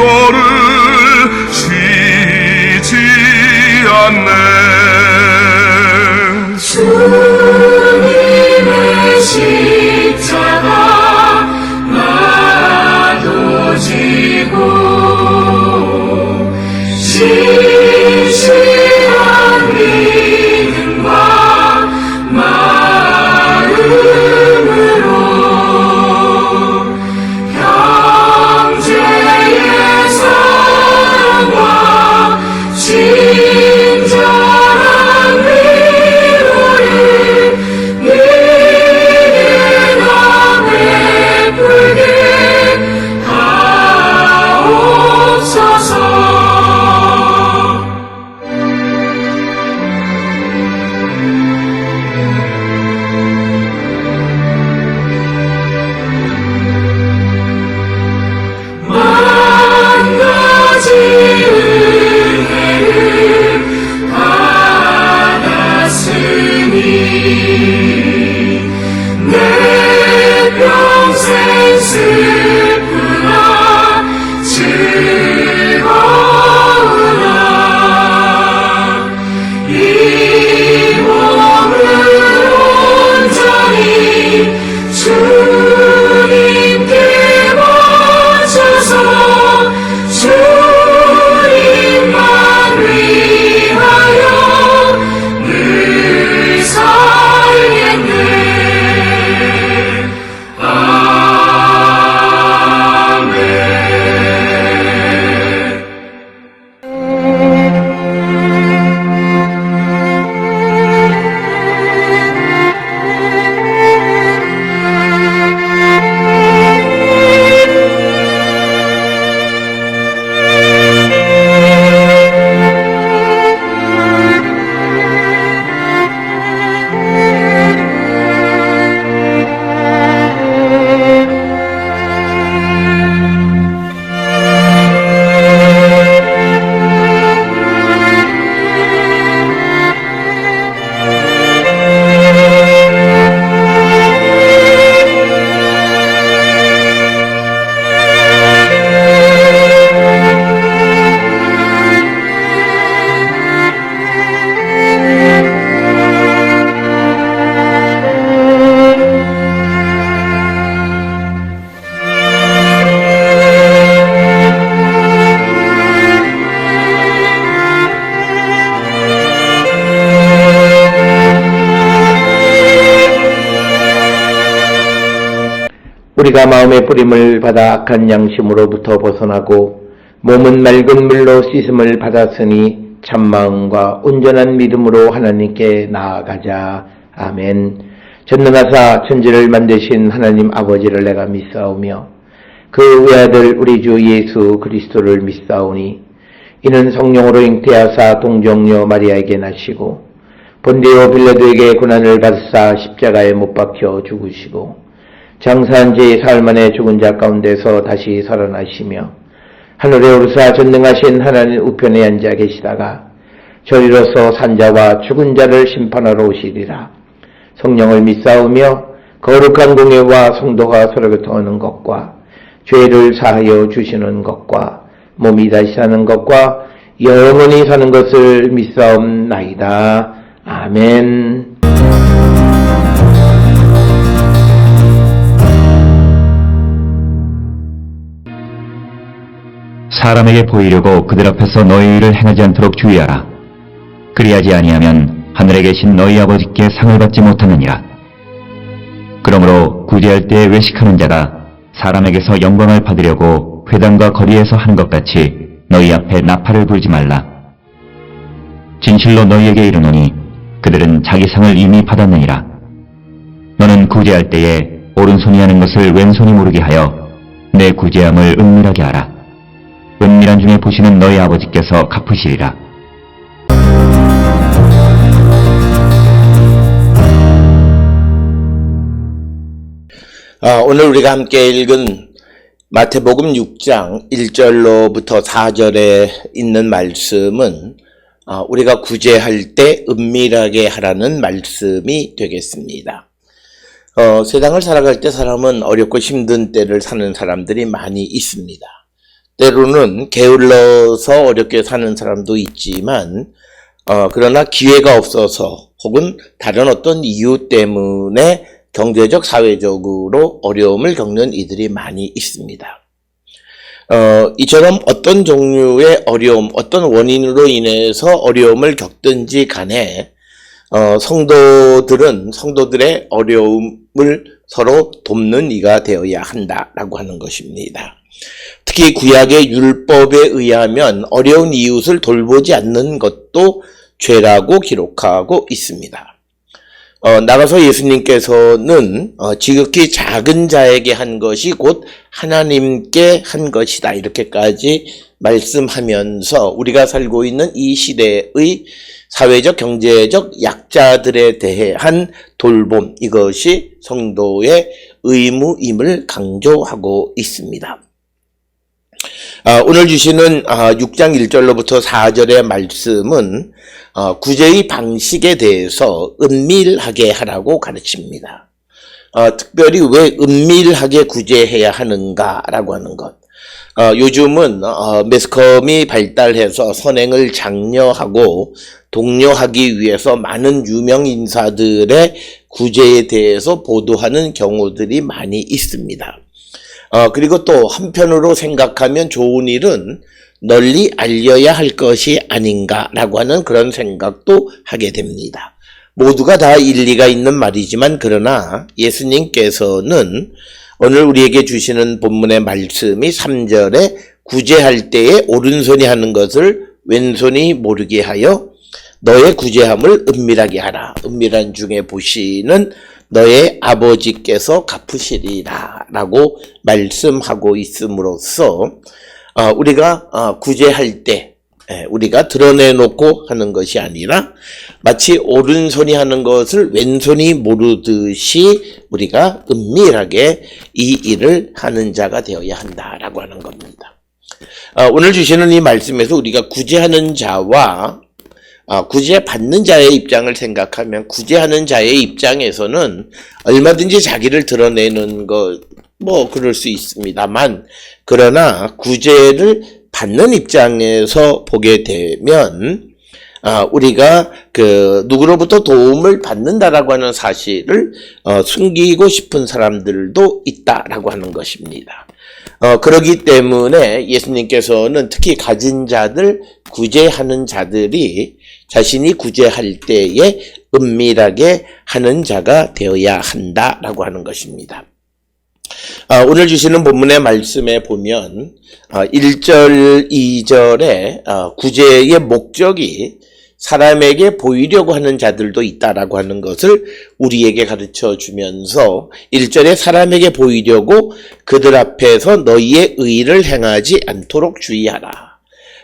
너를 쉬지 않네. 주님의 십자가 나도 지고 진실한 믿음과 마음으로 형제의 사랑과 친절한 위로를 내가 베풀게 하옵소서. 만 가지 은혜를 받았으니 내 평생 슬프나 즐거우나 이 몸을 온전히 주님께 바쳐서 주님만 위하여 늘 살겠네. 아멘. 우리가 마음의 뿌림을 받아 악한 양심으로부터 벗어나고 몸은 맑은 물로 씻음을 받았으니 참마음과 온전한 믿음으로 하나님께 나아가자. 아멘. 전능하사 천지를 만드신 하나님 아버지를 내가 믿사오며 그 외아들 우리 주 예수 그리스도를 믿사오니 이는 성령으로 잉태하사 동정녀 마리아에게 나시고 본디오 빌라도에게 고난을 받으사 십자가에 못 박혀 죽으시고 장사한 지 사흘 만에 죽은 자 가운데서 다시 살아나시며 하늘에 오르사 전능하신 하나님 우편에 앉아 계시다가 저리로서 산자와 죽은 자를 심판하러 오시리라. 성령을 믿사오며 거룩한 공예와 성도가 서로 교통하는 것과 죄를 사하여 주시는 것과 몸이 다시 사는 것과 영원히 사는 것을 믿사옵나이다. 아멘. 사람에게 보이려고 그들 앞에서 너희 일을 행하지 않도록 주의하라. 그리하지 아니하면 하늘에 계신 너희 아버지께 상을 받지 못하느니라. 그러므로 구제할 때에 외식하는 자가 사람에게서 영광을 받으려고 회당과 거리에서 하는 것 같이 너희 앞에 나팔을 불지 말라. 진실로 너희에게 이르노니 그들은 자기 상을 이미 받았느니라. 너는 구제할 때에 오른손이 하는 것을 왼손이 모르게 하여 내 구제함을 은밀하게 하라. 은밀한 중에 보시는 너희 아버지께서 갚으시리라. 오늘 우리가 함께 읽은 마태복음 6장 1절로부터 4절에 있는 말씀은 우리가 구제할 때 은밀하게 하라는 말씀이 되겠습니다. 세상을 살아갈 때 사람은 어렵고 힘든 때를 사는 사람들이 많이 있습니다. 때로는 게을러서 어렵게 사는 사람도 있지만 그러나 기회가 없어서 혹은 다른 어떤 이유 때문에 경제적, 사회적으로 어려움을 겪는 이들이 많이 있습니다. 이처럼 어떤 종류의 어려움, 어떤 원인으로 인해서 어려움을 겪든지 간에 성도들은 성도들의 어려움을 서로 돕는 이가 되어야 한다라고 하는 것입니다. 특히 구약의 율법에 의하면 어려운 이웃을 돌보지 않는 것도 죄라고 기록하고 있습니다. 나가서 예수님께서는 지극히 작은 자에게 한 것이 곧 하나님께 한 것이다 이렇게까지 말씀하면서 우리가 살고 있는 이 시대의 사회적 경제적 약자들에 대한 돌봄, 이것이 성도의 의무임을 강조하고 있습니다. 오늘 주시는 6장 1절로부터 4절의 말씀은 구제의 방식에 대해서 은밀하게 하라고 가르칩니다. 특별히 왜 은밀하게 구제해야 하는가라고 하는 것. 요즘은 매스컴이 발달해서 선행을 장려하고 독려하기 위해서 많은 유명 인사들의 구제에 대해서 보도하는 경우들이 많이 있습니다. 그리고 또 한편으로 생각하면 좋은 일은 널리 알려야 할 것이 아닌가라고 하는 그런 생각도 하게 됩니다. 모두가 다 일리가 있는 말이지만 그러나 예수님께서는 오늘 우리에게 주시는 본문의 말씀이 3절에 구제할 때에 오른손이 하는 것을 왼손이 모르게 하여 너의 구제함을 은밀하게 하라. 은밀한 중에 보시는 너의 아버지께서 갚으시리라 라고 말씀하고 있음으로써 우리가 구제할 때 우리가 드러내놓고 하는 것이 아니라 마치 오른손이 하는 것을 왼손이 모르듯이 우리가 은밀하게 이 일을 하는 자가 되어야 한다라고 하는 겁니다. 오늘 주시는 이 말씀에서 우리가 구제하는 자와 구제받는 자의 입장을 생각하면 구제하는 자의 입장에서는 얼마든지 자기를 드러내는 것 그럴 수 있습니다만 그러나 구제를 받는 입장에서 보게 되면 우리가 누구로부터 도움을 받는다라고 하는 사실을 숨기고 싶은 사람들도 있다라고 하는 것입니다. 그렇기 때문에 예수님께서는 특히 가진 자들, 구제하는 자들이 자신이 구제할 때에 은밀하게 하는 자가 되어야 한다라고 하는 것입니다. 오늘 주시는 본문의 말씀에 보면 1절, 2절에 구제의 목적이 사람에게 보이려고 하는 자들도 있다라고 하는 것을 우리에게 가르쳐 주면서 1절에 사람에게 보이려고 그들 앞에서 너희의 의를 행하지 않도록 주의하라.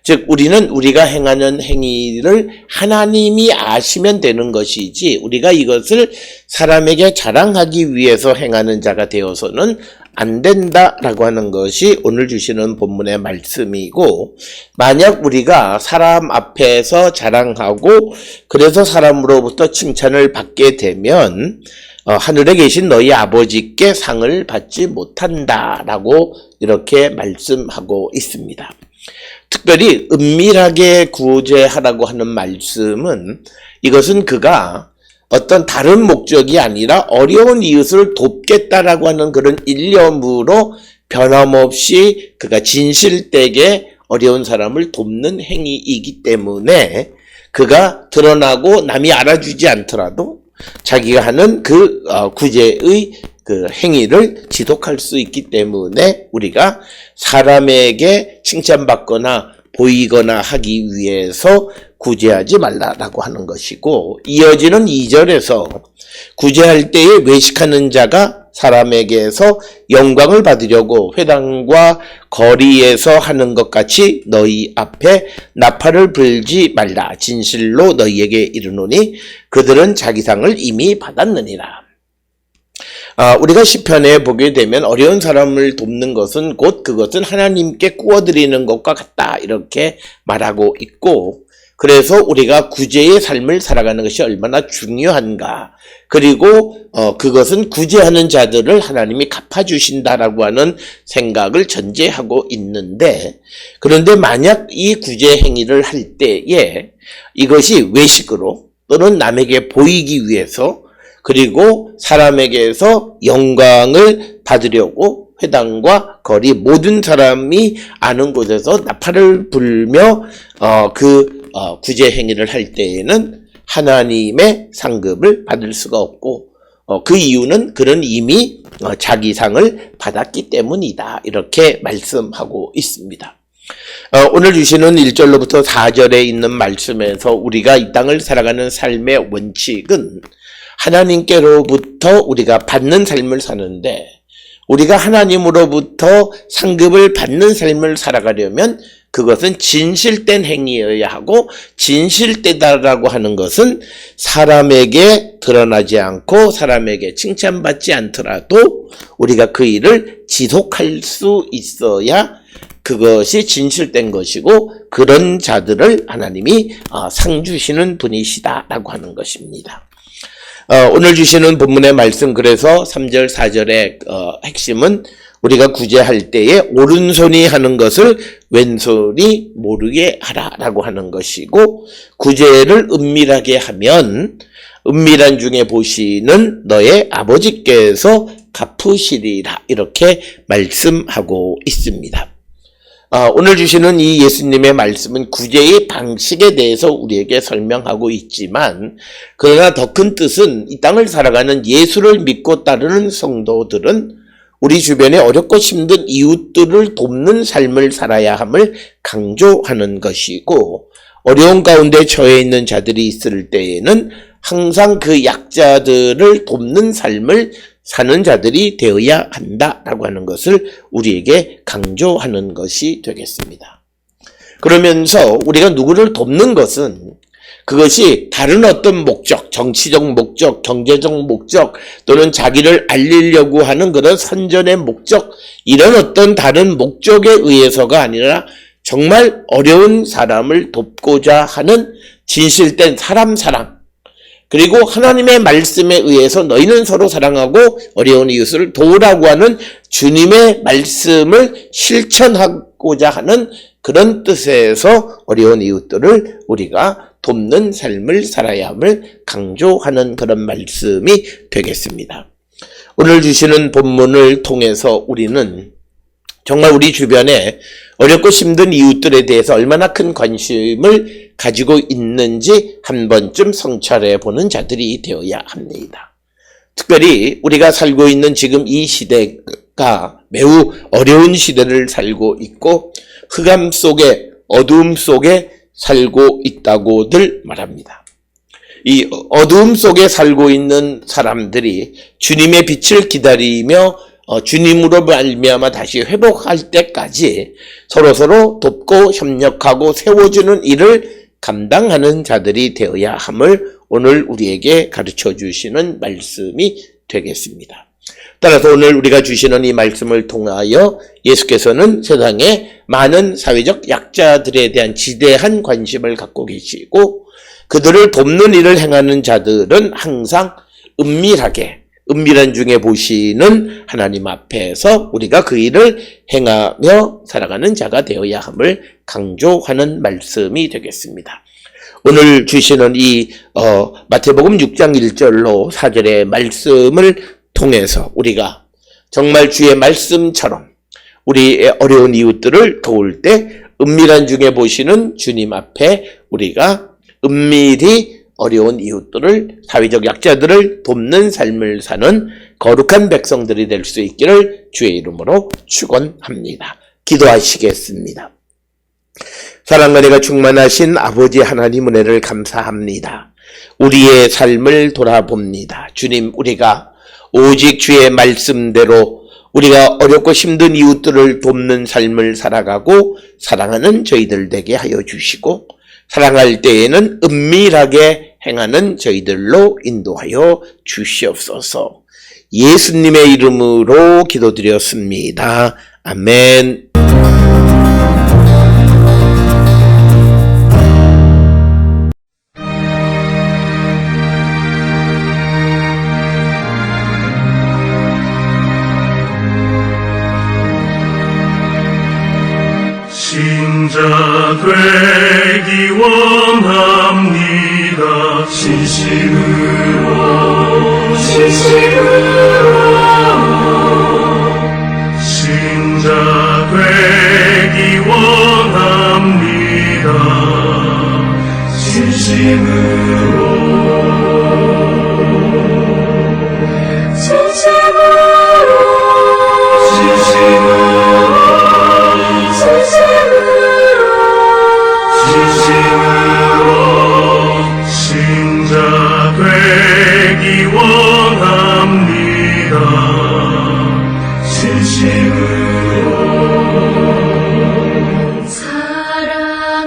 즉 우리는 우리가 행하는 행위를 하나님이 아시면 되는 것이지 우리가 이것을 사람에게 자랑하기 위해서 행하는 자가 되어서는 안 된다라고 하는 것이 오늘 주시는 본문의 말씀이고 만약 우리가 사람 앞에서 자랑하고 그래서 사람으로부터 칭찬을 받게 되면 하늘에 계신 너희 아버지께 상을 받지 못한다라고 이렇게 말씀하고 있습니다. 특별히 은밀하게 구제하라고 하는 말씀은 이것은 그가 어떤 다른 목적이 아니라 어려운 이웃을 돕겠다라고 하는 그런 일념으로 변함없이 그가 진실되게 어려운 사람을 돕는 행위이기 때문에 그가 드러나고 남이 알아주지 않더라도 자기가 하는 그 구제의 그 행위를 지속할 수 있기 때문에 우리가 사람에게 칭찬받거나 보이거나 하기 위해서 구제하지 말라라고 하는 것이고 이어지는 2절에서 구제할 때에 외식하는 자가 사람에게서 영광을 받으려고 회당과 거리에서 하는 것 같이 너희 앞에 나팔을 불지 말라. 진실로 너희에게 이르노니 그들은 자기 상을 이미 받았느니라. 우리가 시편에 보게 되면 어려운 사람을 돕는 것은 곧 그것은 하나님께 구워드리는 것과 같다 이렇게 말하고 있고 그래서 우리가 구제의 삶을 살아가는 것이 얼마나 중요한가. 그리고 그것은 구제하는 자들을 하나님이 갚아주신다라고 하는 생각을 전제하고 있는데, 그런데 만약 이 구제 행위를 할 때에 이것이 외식으로 또는 남에게 보이기 위해서, 그리고 사람에게서 영광을 받으려고 회당과 거리 모든 사람이 아는 곳에서 나팔을 불며 구제 행위를 할 때에는 하나님의 상급을 받을 수가 없고, 그 이유는 그는 이미 자기 상을 받았기 때문이다. 이렇게 말씀하고 있습니다. 오늘 주시는 1절로부터 4절에 있는 말씀에서 우리가 이 땅을 살아가는 삶의 원칙은 하나님께로부터 우리가 받는 삶을 사는데, 우리가 하나님으로부터 상급을 받는 삶을 살아가려면 그것은 진실된 행위여야 하고, 진실되다라고 하는 것은 사람에게 드러나지 않고 사람에게 칭찬받지 않더라도 우리가 그 일을 지속할 수 있어야 그것이 진실된 것이고, 그런 자들을 하나님이 상 주시는 분이시다라고 하는 것입니다. 오늘 주시는 본문의 말씀, 그래서 3절 4절의 핵심은 우리가 구제할 때에 오른손이 하는 것을 왼손이 모르게 하라라고 하는 것이고, 구제를 은밀하게 하면 은밀한 중에 보시는 너의 아버지께서 갚으시리라, 이렇게 말씀하고 있습니다. 오늘 주시는 이 예수님의 말씀은 구제의 방식에 대해서 우리에게 설명하고 있지만, 그러나 더 큰 뜻은 이 땅을 살아가는 예수를 믿고 따르는 성도들은 우리 주변에 어렵고 힘든 이웃들을 돕는 삶을 살아야 함을 강조하는 것이고, 어려운 가운데 처해 있는 자들이 있을 때에는 항상 그 약자들을 돕는 삶을 사는 자들이 되어야 한다라고 하는 것을 우리에게 강조하는 것이 되겠습니다. 그러면서 우리가 누구를 돕는 것은 그것이 다른 어떤 목적, 정치적 목적, 경제적 목적, 또는 자기를 알리려고 하는 그런 선전의 목적, 이런 어떤 다른 목적에 의해서가 아니라 정말 어려운 사람을 돕고자 하는 진실된 사람 사랑, 그리고 하나님의 말씀에 의해서 너희는 서로 사랑하고 어려운 이웃을 도우라고 하는 주님의 말씀을 실천하고자 하는 그런 뜻에서 어려운 이웃들을 우리가 돕는 삶을 살아야 함을 강조하는 그런 말씀이 되겠습니다. 오늘 주시는 본문을 통해서 우리는 정말 우리 주변에 어렵고 힘든 이웃들에 대해서 얼마나 큰 관심을 가지고 있는지 한 번쯤 성찰해 보는 자들이 되어야 합니다. 특별히 우리가 살고 있는 지금 이 시대가 매우 어려운 시대를 살고 있고, 흑암 속에, 어두움 속에 살고 있다고들 말합니다. 이 어두움 속에 살고 있는 사람들이 주님의 빛을 기다리며 주님으로 말미암아 다시 회복할 때까지 서로서로 돕고 협력하고 세워주는 일을 감당하는 자들이 되어야 함을 오늘 우리에게 가르쳐 주시는 말씀이 되겠습니다. 따라서 오늘 우리가 주시는 이 말씀을 통하여 예수께서는 세상에 많은 사회적 약자들에 대한 지대한 관심을 갖고 계시고, 그들을 돕는 일을 행하는 자들은 항상 은밀한 중에 보시는 하나님 앞에서 우리가 그 일을 행하며 살아가는 자가 되어야 함을 강조하는 말씀이 되겠습니다. 오늘 주시는 이 마태복음 6장 1절로 4절의 말씀을 통해서 우리가 정말 주의 말씀처럼 우리의 어려운 이웃들을 도울 때 은밀한 중에 보시는 주님 앞에 우리가 은밀히 어려운 이웃들을, 사회적 약자들을 돕는 삶을 사는 거룩한 백성들이 될 수 있기를 주의 이름으로 축원합니다. 기도하시겠습니다. 사랑과 은혜가 충만하신 아버지 하나님, 은혜를 감사합니다. 우리의 삶을 돌아봅니다. 주님, 우리가 오직 주의 말씀대로 우리가 어렵고 힘든 이웃들을 돕는 삶을 살아가고 사랑하는 저희들 되게 하여 주시고, 사랑할 때에는 은밀하게 행하는 저희들로 인도하여 주시옵소서. 예수님의 이름으로 기도드렸습니다. 아멘. 신자 되기 원합니다. 진심으로 신자 되기 원합니다. 진심으로 신자 되기 원합니다. 진심으로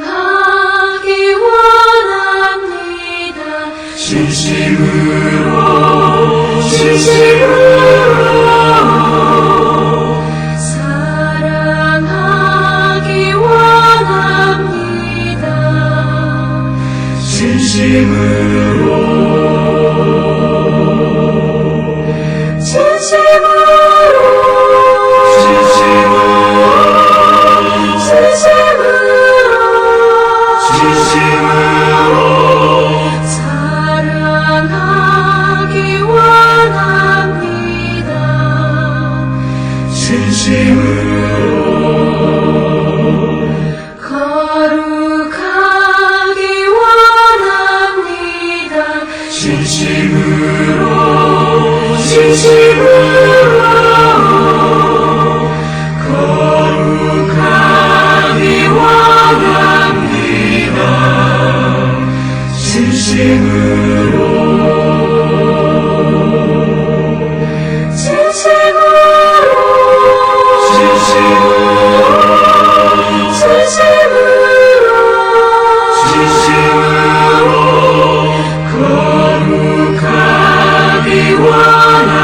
사랑하기 원합니다. 진심으로 사랑하기 원합니다. 진심으로 사랑하기 원합니다. 진심으로 거룩하기 원합니다. 진심으로 거룩하기 원합니다. 진심으로 거룩하기 원합니다.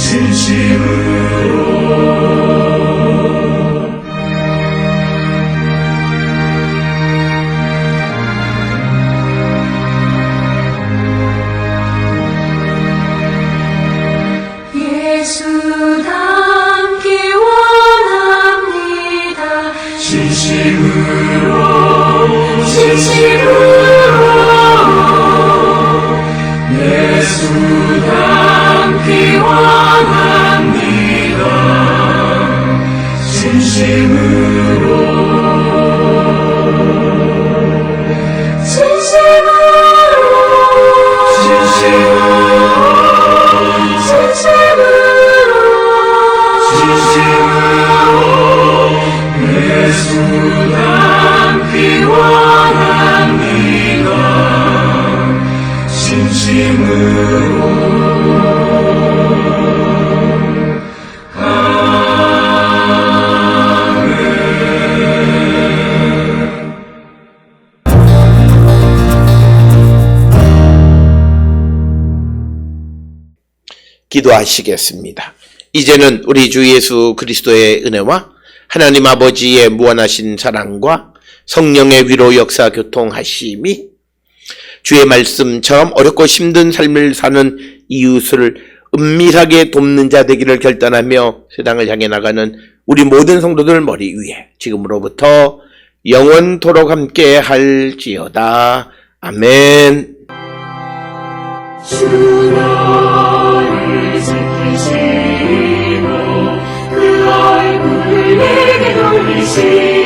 진심으로 예수 닮기 원합니다. 진심으로 예수 닮기 원합니다. 진심으로 예수 닮기 원합니다. 진심으로 기도하시겠습니다. 이제는 우리 주 예수 그리스도의 은혜와 하나님 아버지의 무한하신 사랑과 성령의 위로 역사 교통하심이 주의 말씀처럼 어렵고 힘든 삶을 사는 이웃을 은밀하게 돕는 자 되기를 결단하며 세상을 향해 나가는 우리 모든 성도들 머리 위에 지금으로부터 영원토록 함께 할지어다. 아멘. 주 너를 지키시고 그 얼굴을 내게 돌리시고